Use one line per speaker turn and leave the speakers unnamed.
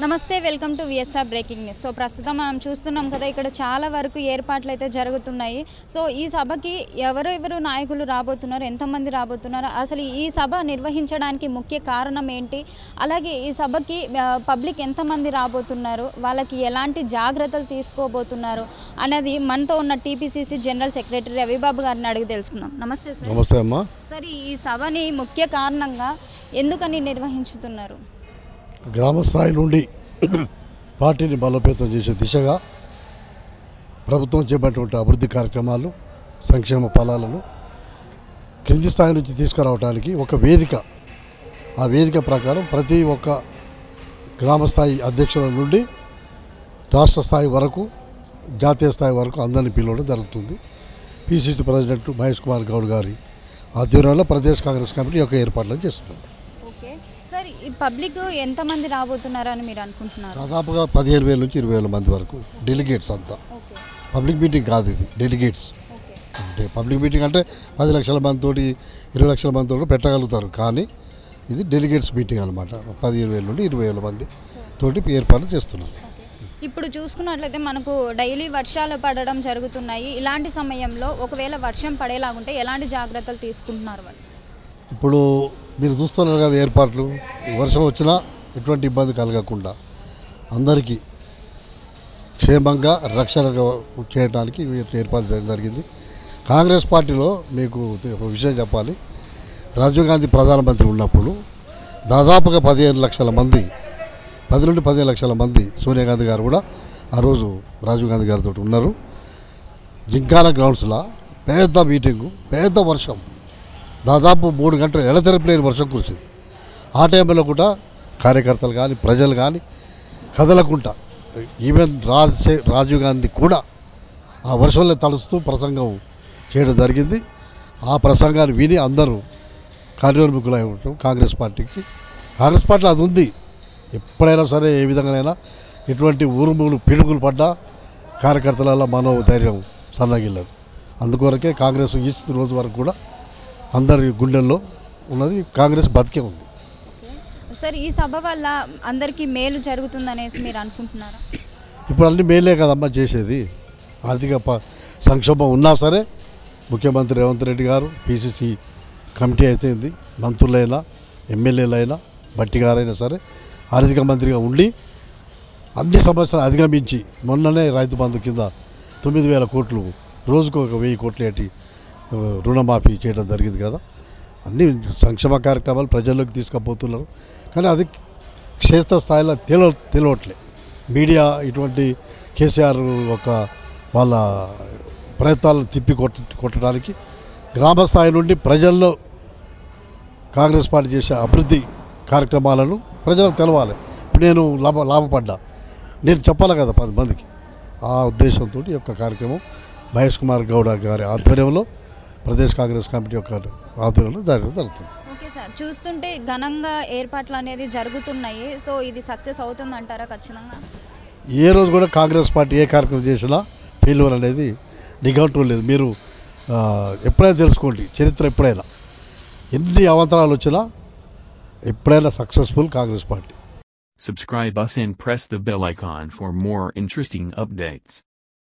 నమస్తే welcome to VSR breaking news. So ప్రస్తుతం మనం చూస్తున్నాం కదా, ఇక్కడ చాలా వరకు ఏర్పాట్లు అయితే జరుగుతున్నాయి. సో ఈ సభకి ఎవరెవరు నాయకులు రాబోతున్నారు, ఎంతమంది రాబోతున్నారు, అసలు ఈ సభ నిర్వహించడానికి ముఖ్య కారణం ఏంటి, అలాగే ఈ సభకి పబ్లిక్ ఎంతమంది రాబోతున్నారు, వాళ్ళకి ఎలాంటి జాగ్రత్తలు తీసుకోబోతున్నారు అనేది మనతో ఉన్న టీపీసీసీ జనరల్ సెక్రటరీ రవిబాబు గారిని అడిగి తెలుసుకుందాం. నమస్తే సార్.
నమస్తే అమ్మా.
సార్, ఈ సభని ముఖ్య కారణంగా ఎందుకని నిర్వహించుతున్నారు?
గ్రామ స్థాయి నుండి పార్టీని బలోపేతం చేసే దిశగా ప్రభుత్వం చేపట్టినటువంటి అభివృద్ధి కార్యక్రమాలు, సంక్షేమ ఫలాలను కింది స్థాయి నుంచి తీసుకురావడానికి ఒక వేదిక, ఆ వేదిక ప్రకారం ప్రతి ఒక్క గ్రామ స్థాయి అధ్యక్షుల నుండి రాష్ట్ర స్థాయి వరకు, జాతీయ స్థాయి వరకు అందరినీ పిలవడం జరుగుతుంది. పిసిసి ప్రెసిడెంట్ మహేష్ కుమార్ గౌడ్ గారి ఆధ్వర్యంలో ప్రదేశ్ కాంగ్రెస్ కమిటీ యొక్క ఏర్పాట్లను చేస్తుంది.
సార్, ఈ పబ్లిక్ ఎంతమంది రాబోతున్నారని మీరు అనుకుంటున్నారు?
దాదాపుగా 15,000 నుంచి 20,000 మంది వరకు డెలిగేట్స్ అంతా. పబ్లిక్ మీటింగ్ కాదు ఇది, డెలిగేట్స్. అంటే పబ్లిక్ మీటింగ్ అంటే 10 లక్షల మందితోటి 20 లక్షల మందితో పెట్టగలుగుతారు, కానీ ఇది డెలిగేట్స్ మీటింగ్ అనమాట. 15,000 నుండి 20,000 మంది తోటి ఏర్పాట్లు చేస్తున్నారు.
ఇప్పుడు చూసుకున్నట్లయితే మనకు డైలీ వర్షాలు పడడం జరుగుతున్నాయి. ఇలాంటి సమయంలో ఒకవేళ వర్షం పడేలాగుంటే ఎలాంటి జాగ్రత్తలు తీసుకుంటున్నారు వాళ్ళు?
ఇప్పుడు మీరు చూస్తున్నారు కదా ఏర్పాట్లు, వర్షం వచ్చినా ఎటువంటి ఇబ్బంది కలగకుండా అందరికీ క్షేమంగా రక్షణ చేయడానికి ఏర్పాటు జరిగింది. కాంగ్రెస్ పార్టీలో మీకు ఒక విషయం చెప్పాలి, రాజీవ్ గాంధీ ప్రధానమంత్రి ఉన్నప్పుడు దాదాపుగా 15 లక్షల మంది, 10 నుండి 15 లక్షల మంది, సోనియా గాంధీ గారు కూడా ఆ రోజు రాజీవ్ గాంధీ గారితో ఉన్నారు. జింకానా గ్రౌండ్స్లో పెద్ద మీటింగు, పెద్ద వర్షం, దాదాపు 3 గంటలు ఎడతెరపలేని వర్షం కురిసింది. ఆ టైంలో కూడా కార్యకర్తలు కానీ ప్రజలు కానీ కదలకుండా, ఈవెన్ రాజీవ్ గాంధీ కూడా ఆ వర్షంలో తడుస్తూ ప్రసంగం చేయడం జరిగింది. ఆ ప్రసంగాన్ని విని అందరూ కార్యోన్ముఖులై ఉండటం కాంగ్రెస్ పార్టీకి. కాంగ్రెస్ పార్టీలో అది ఉంది. ఎప్పుడైనా సరే, ఏ విధంగానైనా ఎటువంటి ఊరుములు పిడుగులు పడ్డా కార్యకర్తల మనోధైర్యం సన్నగిల్లదు. అందుకొరకే కాంగ్రెస్ ఈ రోజు వరకు కూడా అందరి గుండెల్లో ఉన్నది, కాంగ్రెస్ బతికే ఉంది.
సార్, ఈ సభ వల్ల అందరికీ మేలు జరుగుతుందనేసి మీరు అనుకుంటున్నారా?
ఇప్పుడు అన్ని మేలే కదమ్మా చేసేది. ఆర్థిక సంక్షోభం ఉన్నా సరే ముఖ్యమంత్రి రేవంత్ రెడ్డి గారు, పిసిసి కమిటీ అయితేంది, మంత్రులైనా ఎమ్మెల్యేలైనా బట్టి గారైనా సరే ఆర్థిక మంత్రిగా ఉండి అన్ని సమస్యలు అధిగమించి, మొన్ననే రైతు బంధు కింద 9,000 కోట్లు, రోజుకు 1,000 కోట్లు ఏటి రుణమాఫీ చేయడం జరిగింది కదా. అన్ని సంక్షేమ కార్యక్రమాలు ప్రజల్లోకి తీసుకుపోతున్నారు, కానీ అది క్షేత్రస్థాయిలో తెలియట్లే. మీడియా ఇటువంటి కేసీఆర్ ఒక వాళ్ళ ప్రయత్నాలను తిప్పి కొట్టడానికి గ్రామ స్థాయి నుండి ప్రజల్లో కాంగ్రెస్ పార్టీ చేసే అభివృద్ధి కార్యక్రమాలను ప్రజలకు తెలవాలి. ఇప్పుడు నేను లాభపడ్డా, నేను చెప్పాలి కదా 10 మందికి. ఆ ఉద్దేశంతో ఈ యొక్క కార్యక్రమం మహేష్ కుమార్ గౌడ్ గారి ఆధ్వర్యంలో, ప్రదేశ్ కాంగ్రెస్ కమిటీ యొక్క ఆధ్వర్యంలో జరుగుతుంది.
ఓకే సార్, చూస్తుంటే ఘనంగా ఏర్పాట్లు అనేది జరుగుతున్నాయి. సో ఇది సక్సెస్ అవుతుంది అంటారా? ఖచ్చితంగా
ఏ రోజు కూడా కాంగ్రెస్ పార్టీ ఏ కార్యక్రమం చేసినా ఫెయిల్యూర్ అనేది నిఘంటువు లేదు. మీరు ఎప్పుడైనా తెలుసుకోండి, చరిత్ర ఎప్పుడైనా ఎన్ని అవాంతరాలు వచ్చినా ఎప్పుడైనా successful Congress party.
Subscribe us and press the bell icon for more interesting updates.